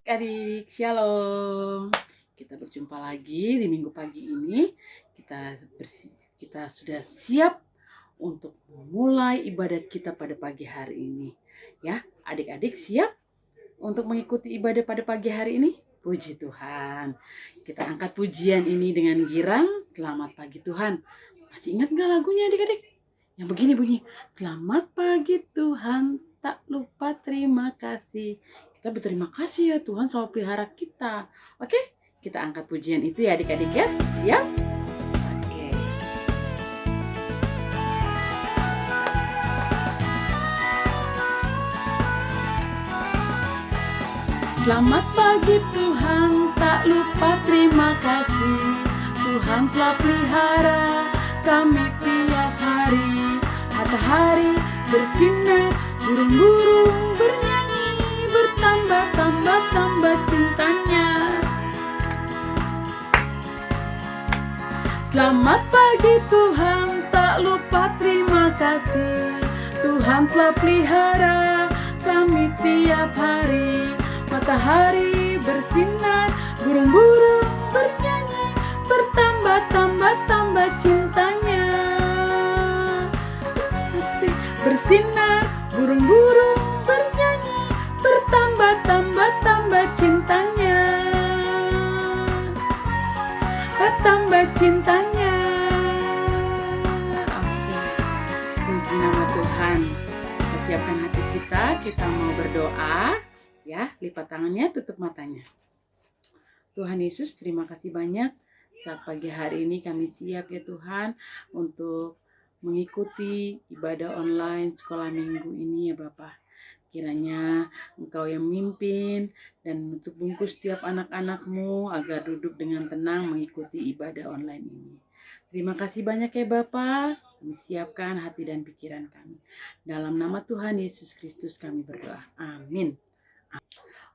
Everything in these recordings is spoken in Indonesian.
Adik-adik, shalom. Kita berjumpa lagi di minggu pagi ini. Kita sudah siap untuk memulai ibadah kita pada pagi hari ini. Ya, adik-adik siap untuk mengikuti ibadah pada pagi hari ini? Puji Tuhan. Kita angkat pujian ini dengan girang. Selamat pagi Tuhan. Masih ingat gak lagunya adik-adik? Yang begini bunyi. Selamat pagi Tuhan, tak lupa terima kasih. Kita berterima kasih ya Tuhan selalu pelihara kita. Oke, kita angkat pujian itu ya adik-adik ya. Siap? Oke. Selamat pagi Tuhan, tak lupa terima kasih. Tuhan telah pelihara kami tiap hari. Matahari bersinar, burung-burung bernyanyi, bertambah cintanya. Selamat pagi Tuhan, tak lupa terima kasih. Tuhan telah pelihara kami tiap hari. Matahari bersinar, burung-burung bernyanyi, bertambah cintanya. Bersinar, burung-burung bernyanyi, bertambah cintanya. Bertambah cintanya. Oke, puji nama Tuhan. Kita siapkan hati kita mau berdoa. Ya, lipat tangannya, tutup matanya. Tuhan Yesus, terima kasih banyak. Saat pagi hari ini kami siap ya Tuhan untuk mengikuti ibadah online sekolah minggu ini ya Bapak. Kiranya Engkau yang memimpin dan untuk bungkus setiap anak-anak-Mu agar duduk dengan tenang mengikuti ibadah online ini. Terima kasih banyak ya Bapak. Kami siapkan hati dan pikiran kami. Dalam nama Tuhan Yesus Kristus kami berdoa. Amin.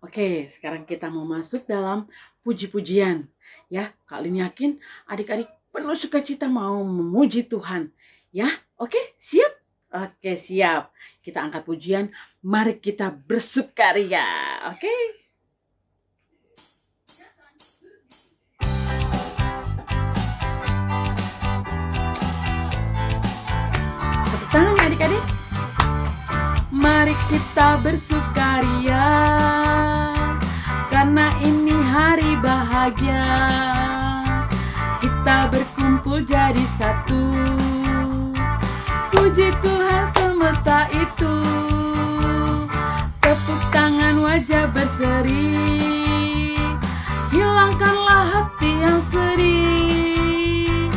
Oke, sekarang kita mau masuk dalam puji-pujian. Ya, Kak Lin yakin adik-adik penuh sukacita mau memuji Tuhan. Ya, oke, siap? Oke, siap. Kita angkat pujian. Mari kita bersukaria. Oke. Tepuk tangan ya adik-adik. Mari kita bersukaria, karena ini hari bahagia. Kita berkumpul jadi satu. Puji Tuhan semesta itu. Tepuk tangan wajah berseri. Hilangkanlah hati yang sedih.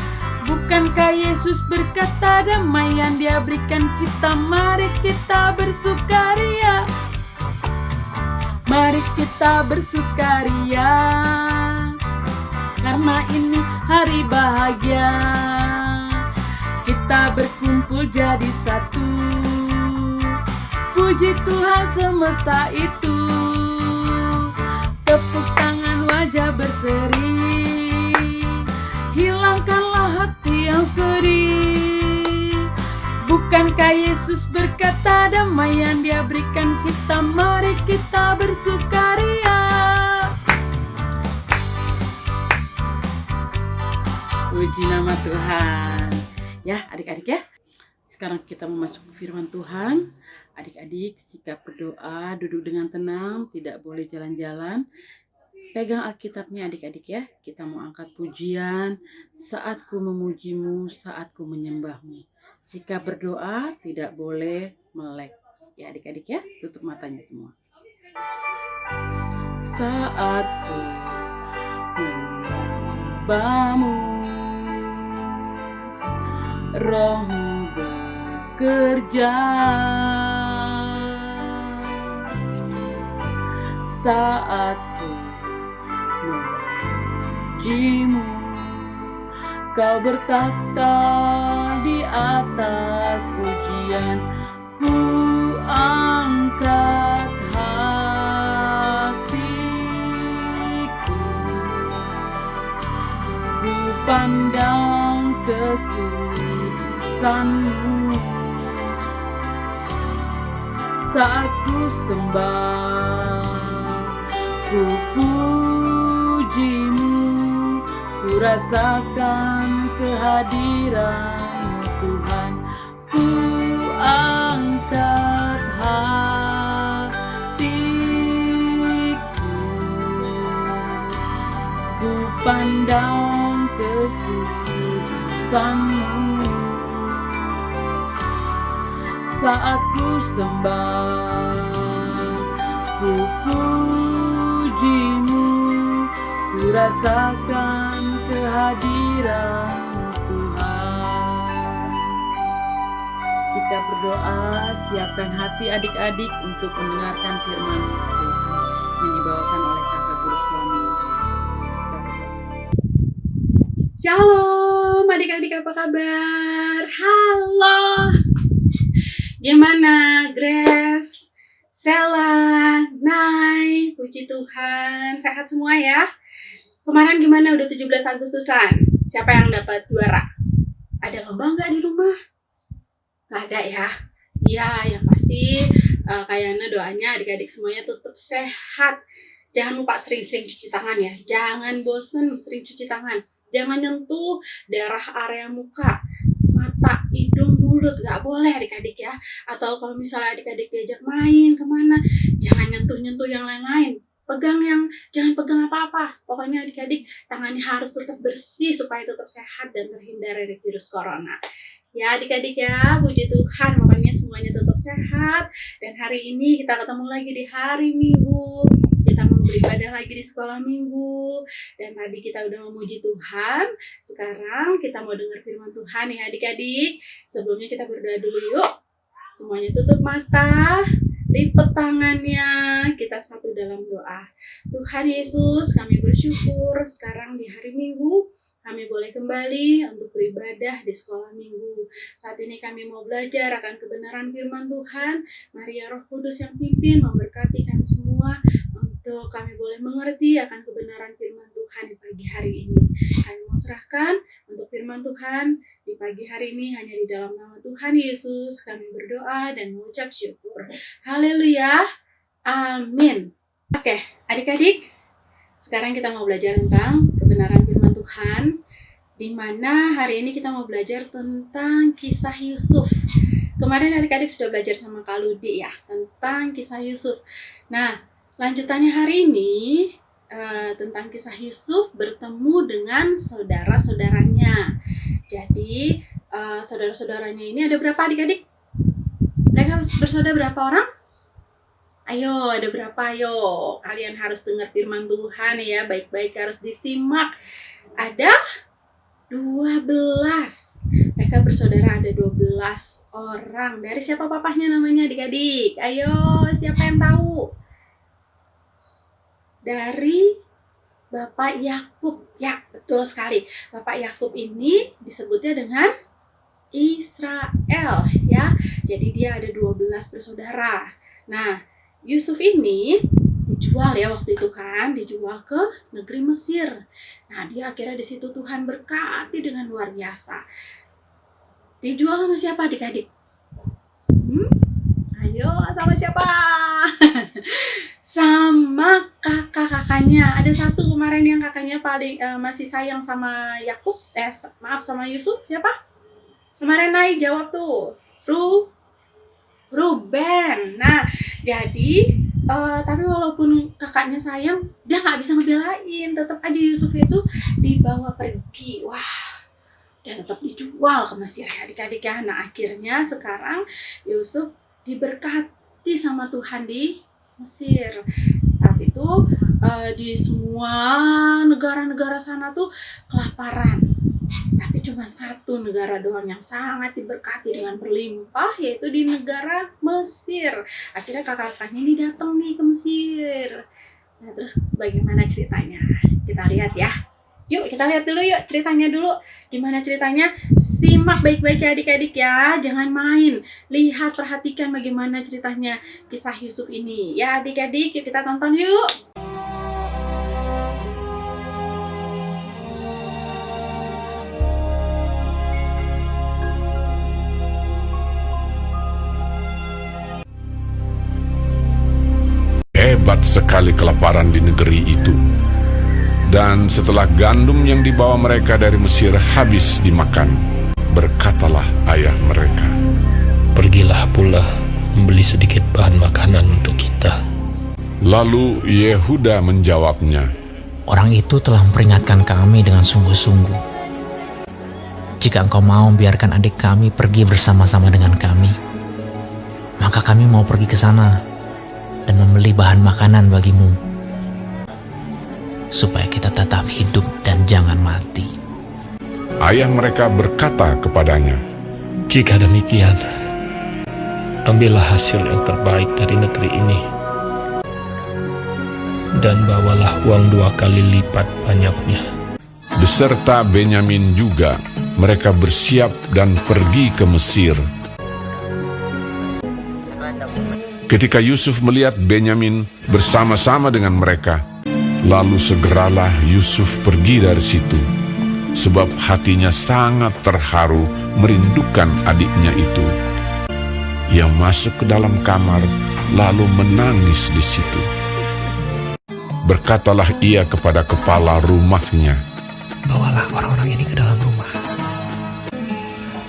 Bukankah Yesus berkata damai yang Dia berikan kita? Mari kita bersukaria. Mari kita bersukaria, karena ini hari bahagia. Kita berkumpul jadi satu. Puji Tuhan semesta itu. Tepuk tangan wajah berseri. Hilangkanlah hati yang sedih. Bukankah Yesus berkata damai yang Dia berikan kita? Mari kita bersukaria. Puji nama Tuhan. Ya adik-adik ya. Sekarang kita memasuki firman Tuhan. Adik-adik sikap berdoa, duduk dengan tenang, tidak boleh jalan-jalan. Pegang Alkitabnya adik-adik ya. Kita mau angkat pujian. Saat ku memujimu, saat ku menyembahmu. Sikap berdoa tidak boleh melek. Ya adik-adik ya, tutup matanya semua. Saat ku menyembahmu, Rohmu bekerja. Saat ku memujimu, Kau bertata di atas pujian. Ku angkat hatiku, ku pandang kekudusan-Mu. Saat ku sembah, Ku pujimu, ku rasakan kehadiran Tuhan. Ku angkat hatiku, ku pandang kekudusan-Mu. Saat ku sembah, ku pujimu, ku rasakan kehadiran Tuhan. Sikap berdoa, siapkan hati adik-adik untuk mendengarkan firman Tuhan yang dibawakan oleh kakak guru sekolah minggu. Shalom adik-adik, apa kabar? Halo, gimana Grace, Sela, Nay? Puji Tuhan, sehat semua ya? Kemarin gimana, udah 17 Agustusan? Siapa yang dapat juara? Ada lomba nggak di rumah? Nggak ada ya? Iya, yang pasti kayaknya doanya adik-adik semuanya tetap sehat. Jangan lupa sering-sering cuci tangan ya. Jangan bosen sering cuci tangan. Jangan nyentuh daerah area muka, mata, hidung, mulut. Nggak boleh adik-adik ya. Atau kalau misalnya adik-adik diajak main kemana, jangan nyentuh-nyentuh yang lain-lain. Jangan pegang apa-apa. Pokoknya adik-adik tangannya harus tetap bersih supaya tetap sehat dan terhindar dari virus corona. Ya adik-adik ya, puji Tuhan, makanya semuanya tetap sehat. Dan hari ini kita ketemu lagi di hari Minggu. Kita mau beribadah lagi di sekolah minggu. Dan tadi kita udah memuji Tuhan. Sekarang kita mau dengar firman Tuhan ya adik-adik. Sebelumnya kita berdoa dulu yuk. Semuanya tutup mata, lipat tangannya, kita satu dalam doa. Tuhan Yesus, kami bersyukur sekarang di hari Minggu kami boleh kembali untuk beribadah di sekolah minggu. Saat ini kami mau belajar akan kebenaran firman Tuhan. Mari ya Roh Kudus yang pimpin, memberkati kami semua untuk kami boleh mengerti akan kebenaran firman Tuhan di pagi hari ini. Kami mau serahkan untuk firman Tuhan di pagi hari ini hanya di dalam nama Tuhan Yesus. Kami berdoa dan mengucap syukur. Haleluya. Amin. Oke, adik-adik, sekarang kita mau belajar tentang kebenaran firman Tuhan, di mana hari ini kita mau belajar tentang kisah Yusuf. Kemarin adik-adik sudah belajar sama Kak Ludi ya, tentang kisah Yusuf. Nah, lanjutannya hari ini tentang kisah Yusuf bertemu dengan saudara-saudaranya. Jadi, saudara-saudaranya ini ada berapa adik-adik? Mereka bersaudara berapa orang? Ayo, ada berapa? Ayo, kalian harus dengar firman Tuhan ya, baik-baik harus disimak. Ada 12. Mereka bersaudara ada 12 orang. Dari siapa papahnya namanya adik-adik? Ayo, siapa yang tahu? Dari Bapak Yakub. Ya, betul sekali. Bapak Yakub ini disebutnya dengan Israel ya. Jadi dia ada 12 bersaudara. Nah, Yusuf ini dijual ya waktu itu kan, dijual ke negeri Mesir. Nah, dia akhirnya di situ Tuhan berkati dengan luar biasa. Dijual sama siapa adik-adik? Ayo, sama siapa? Sama kakak-kakaknya. Ada satu kemarin yang kakaknya paling masih sayang sama Yakub, sama Yusuf. Siapa? Kemarin naik jawab tuh. Ruben. Nah, jadi tapi walaupun kakaknya sayang, dia nggak bisa ngebelain. Tetap aja Yusuf itu dibawa pergi. Wah, dia tetap dijual ke Mesir ya adik-adik ya. Nah, akhirnya sekarang Yusuf diberkati sama Tuhan di Mesir. Saat itu di semua negara-negara sana tuh kelaparan. Tapi cuma satu negara doang yang sangat diberkati dengan berlimpah, yaitu di negara Mesir. Akhirnya kakak-kakaknya ini datang nih ke Mesir. Nah, terus bagaimana ceritanya? Kita lihat ya. Yuk, kita lihat dulu yuk ceritanya dulu. Gimana ceritanya? Simak baik-baik ya adik-adik ya. Jangan main. Lihat, perhatikan bagaimana ceritanya kisah Yusuf ini. Ya adik-adik, yuk kita tonton yuk. hebat sekali kelaparan di negeri itu. Dan setelah gandum yang dibawa mereka dari Mesir habis dimakan, berkatalah ayah mereka, "Pergilah pula membeli sedikit bahan makanan untuk kita." Lalu Yehuda menjawabnya, Orang itu telah memperingatkan kami dengan sungguh-sungguh. Jika engkau mau biarkan adik kami pergi bersama-sama dengan kami, maka kami mau pergi ke sana dan membeli bahan makanan bagimu, supaya kita tetap hidup dan jangan mati. ayah mereka berkata kepadanya, "Jika demikian, ambillah hasil yang terbaik dari negeri ini, dan bawalah uang 2 kali lipat banyaknya." Beserta Benyamin juga, mereka bersiap dan pergi ke Mesir. Ketika Yusuf melihat Benyamin bersama-sama dengan mereka, lalu segeralah Yusuf pergi dari situ, sebab hatinya sangat terharu merindukan adiknya itu. Ia masuk ke dalam kamar, lalu menangis di situ. Berkatalah ia kepada kepala rumahnya, "Bawalah orang-orang ini ke dalam rumah,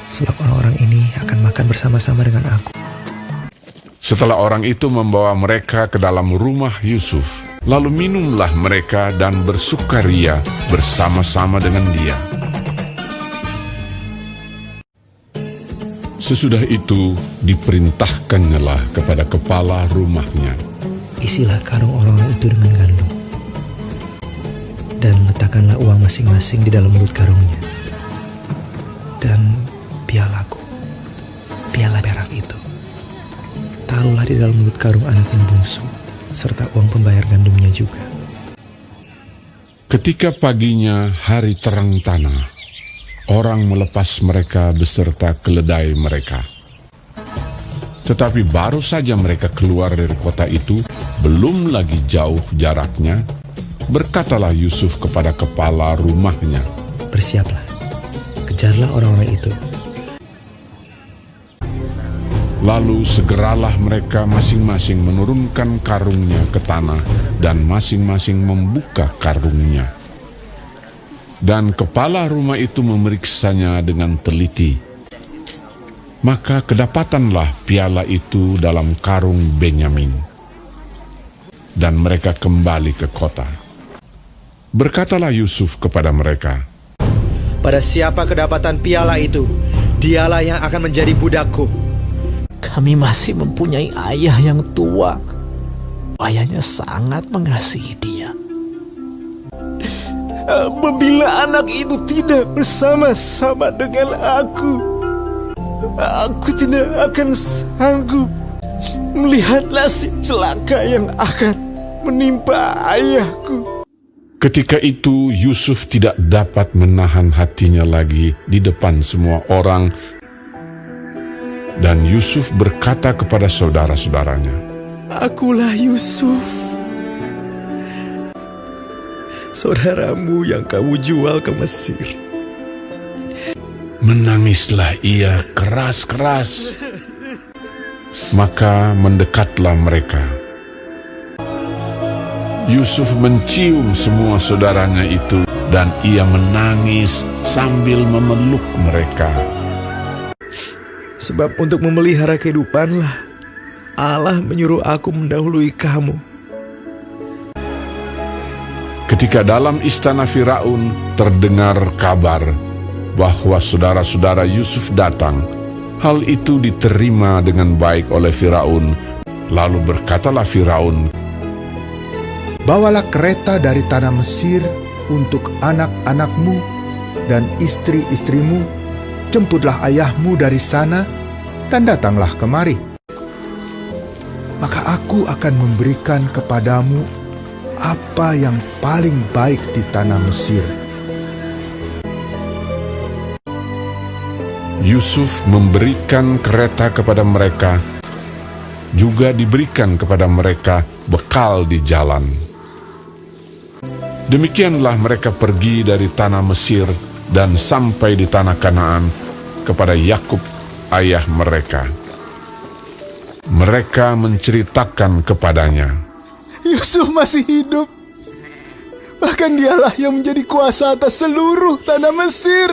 sebab orang-orang ini akan makan bersama-sama dengan aku." Setelah orang itu membawa mereka ke dalam rumah Yusuf, lalu minumlah mereka dan bersukaria bersama-sama dengan dia. Sesudah itu diperintahkannyalah kepada kepala rumahnya, Isilah karung orang-orang itu dengan gandum, dan letakkanlah uang masing-masing di dalam mulut karungnya. Dan pialaku, piala perak itu, taruhlah di dalam mulut karung anak yang bungsu, serta uang pembayar gandumnya juga. Ketika paginya hari terang tanah, orang melepas mereka beserta keledai mereka. Tetapi baru saja mereka keluar dari kota itu, belum lagi jauh jaraknya, berkatalah Yusuf kepada kepala rumahnya, "Bersiaplah, kejarlah orang-orang itu." Lalu segeralah mereka masing-masing menurunkan karungnya ke tanah dan masing-masing membuka karungnya. Dan kepala rumah itu memeriksanya dengan teliti. Maka kedapatanlah piala itu dalam karung Benyamin. Dan mereka kembali ke kota. Berkatalah Yusuf kepada mereka, "Pada siapa kedapatan piala itu, dialah yang akan menjadi budakku." Kami masih mempunyai ayah yang tua. Ayahnya sangat mengasihi dia. Apabila anak itu tidak bersama-sama dengan aku tidak akan sanggup melihat nasib celaka yang akan menimpa ayahku. ketika itu Yusuf tidak dapat menahan hatinya lagi di depan semua orang. Dan Yusuf berkata kepada saudara-saudaranya, "Akulah Yusuf, saudaramu yang kamu jual ke Mesir." Menangislah ia keras-keras. Maka mendekatlah mereka. Yusuf mencium semua saudaranya itu, dan ia menangis sambil memeluk mereka. Sebab untuk memelihara kehidupanlah Allah menyuruh aku mendahului kamu. Ketika dalam istana Firaun terdengar kabar bahwa saudara-saudara Yusuf datang, hal itu diterima dengan baik oleh Firaun. Lalu berkatalah Firaun, "Bawalah kereta dari tanah Mesir untuk anak-anakmu dan istri-istrimu, jemputlah ayahmu dari sana, dan datanglah kemari. Maka aku akan memberikan kepadamu apa yang paling baik di tanah Mesir." Yusuf memberikan kereta kepada mereka, juga diberikan kepada mereka bekal di jalan. Demikianlah mereka pergi dari tanah Mesir dan sampai di tanah Kanaan kepada Yakub ayah mereka. Mereka menceritakan kepadanya, Yusuf masih hidup. Bahkan dialah yang menjadi kuasa atas seluruh tanah Mesir.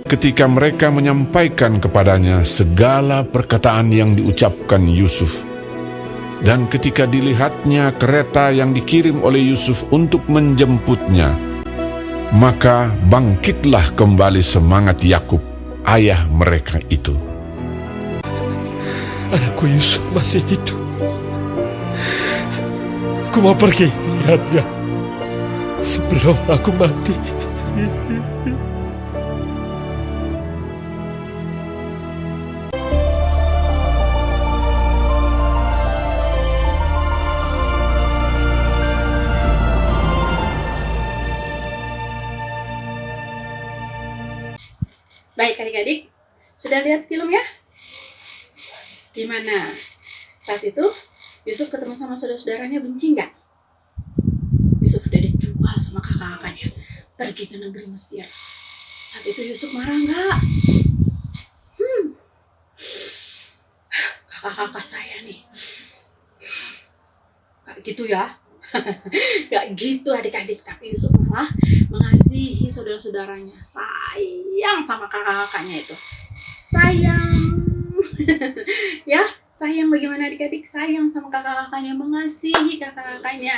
Ketika mereka menyampaikan kepadanya segala perkataan yang diucapkan Yusuf, dan ketika dilihatnya kereta yang dikirim oleh Yusuf untuk menjemputnya, maka bangkitlah kembali semangat Yakub, ayah mereka itu. Anakku Yusuf masih hidup. Aku mau pergi lihatnya sebelum aku mati. Baik adik-adik, sudah lihat film ya? Gimana? Saat itu Yusuf ketemu sama saudara-saudaranya, benci nggak? Yusuf udah dijual sama kakak-kakaknya, pergi ke negeri Mesir. Saat itu Yusuf marah nggak? Kakak-kakak saya nih, gak gitu ya? Gak gitu adik-adik, tapi Yusuf malah mengasihi saudara-saudaranya, sayang sama kakak-kakaknya itu, sayang. Ya, sayang. Bagaimana adik-adik sayang sama kakak-kakaknya, mengasihi kakak-kakaknya.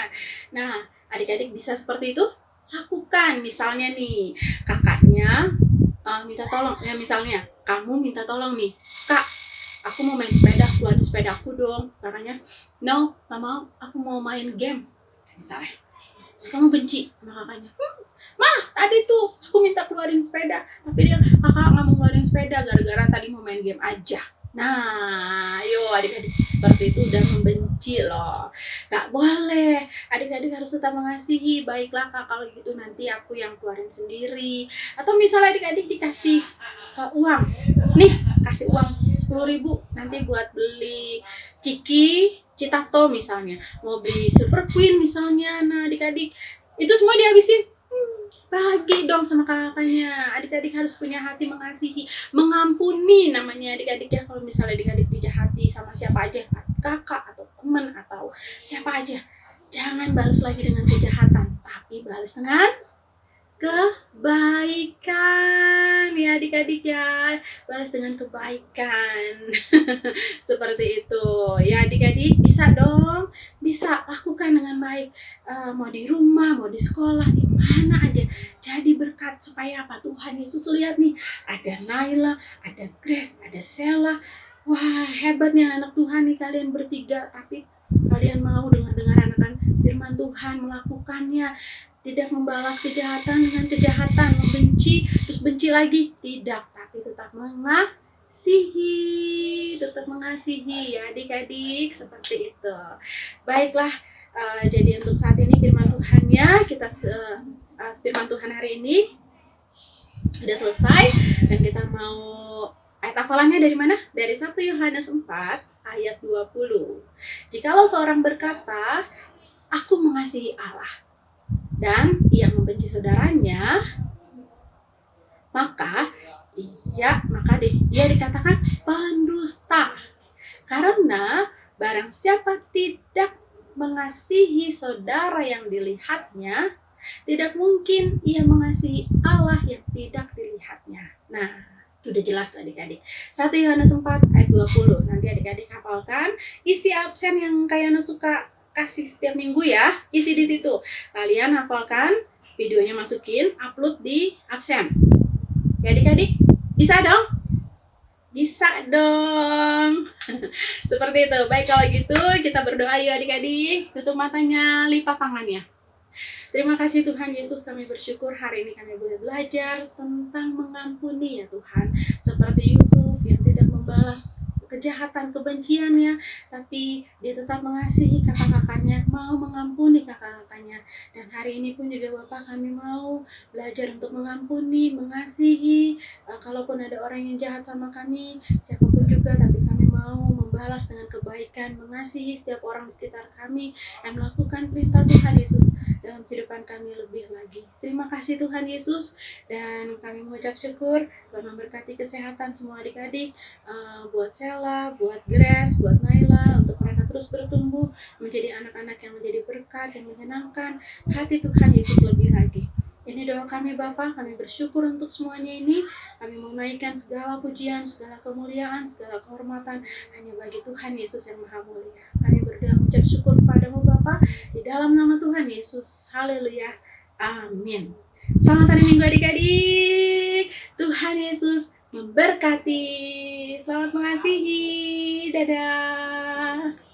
Nah, adik-adik bisa seperti itu lakukan. Misalnya nih, kakaknya minta tolong, ya misalnya kamu minta tolong nih, Kak, aku mau main sepeda, keluarin sepeda aku dong. Kakaknya, no, gak mau, aku mau main game misalnya. Terus kamu benci sama kakaknya, Mah, tadi tuh aku minta keluarin sepeda, tapi kakak nggak mau keluarin sepeda gara-gara tadi mau main game aja. Nah, yo adik-adik seperti itu udah membenci loh. Gak boleh, adik-adik harus tetap mengasihi. Baiklah kak, kalau gitu nanti aku yang keluarin sendiri. Atau misalnya adik-adik dikasih uang, nih kasih uang 10.000 nanti buat beli ciki Citato misalnya, mau beli Silver Queen misalnya. Nah adik-adik itu semua dihabisin, bagi dong sama kakaknya. Adik-adik harus punya hati mengasihi, mengampuni namanya adik-adik ya. Kalau misalnya adik-adik dijahati sama siapa aja, kakak atau teman atau siapa aja, jangan balas lagi dengan kejahatan, tapi balas dengan kebaikan ya adik-adik ya, balas dengan kebaikan. Seperti itu ya adik-adik, bisa dong, bisa lakukan dengan baik. Mau di rumah, mau di sekolah, di mana aja, jadi berkat. Supaya apa? Tuhan Yesus lihat nih, ada Naila, ada Grace, ada Sela. Wah, hebatnya anak Tuhan nih kalian bertiga, tapi kalian mau dengar anak firman Tuhan, melakukannya. Tidak membalas kejahatan dengan kejahatan, membenci, terus benci lagi. Tidak, tapi tetap mengasihi ya adik-adik, seperti itu. Baiklah, jadi untuk saat ini firman Tuhannya, firman Tuhan hari ini sudah selesai. Dan kita mau ayat hafalannya dari mana? Dari 1 Yohanes 4 ayat 20. Jikalau seorang berkata, aku mengasihi Allah, dan ia membenci saudaranya, maka dia dikatakan pendusta. Karena barang siapa tidak mengasihi saudara yang dilihatnya, tidak mungkin ia mengasihi Allah yang tidak dilihatnya. Nah, sudah jelas tuh adik-adik. 1 Yohanes 4 ayat 20. Nanti adik-adik hafalkan. Isi absen yang kayaknya suka kasih setiap minggu ya, isi di situ. Kalian hafalkan, videonya masukin, upload di absen. Ya adik-adik, bisa dong? Bisa dong. Seperti itu. Baik, kalau gitu kita berdoa yuk adik-adik. Tutup matanya, lipat tangannya. Terima kasih Tuhan Yesus, kami bersyukur hari ini kami boleh belajar tentang mengampuni ya Tuhan. Seperti Yusuf yang tidak membalas kejahatan, kebenciannya, tapi dia tetap mengasihi kakak-kakaknya, mau mengampuni kakak-kakaknya. Dan hari ini pun juga Bapak, kami mau belajar untuk mengampuni, mengasihi. Kalaupun ada orang yang jahat sama kami, siapapun juga, tapi kami mau membalas dengan kebaikan, mengasihi setiap orang di sekitar kami, dan melakukan perintah Tuhan Yesus dalam kehidupan kami lebih lagi. Terima kasih Tuhan Yesus, dan kami mengucap syukur Tuhan memberkati kesehatan semua adik-adik, buat Sela, buat Grace, buat Naila, untuk mereka terus terus bertumbuh menjadi anak-anak yang menjadi berkat, yang menyenangkan hati Tuhan Yesus lebih lagi. Ini doa kami Bapa, kami bersyukur untuk semuanya ini. Kami menaikkan segala pujian, segala kemuliaan, segala kehormatan hanya bagi Tuhan Yesus yang Maha Mulia. Kami berdoa mengucap syukur kepadamu Bapa, di dalam nama Tuhan Yesus. Haleluya. Amin. Selamat hari Minggu adik-adik. Tuhan Yesus memberkati. Selamat mengasihi. Dadah.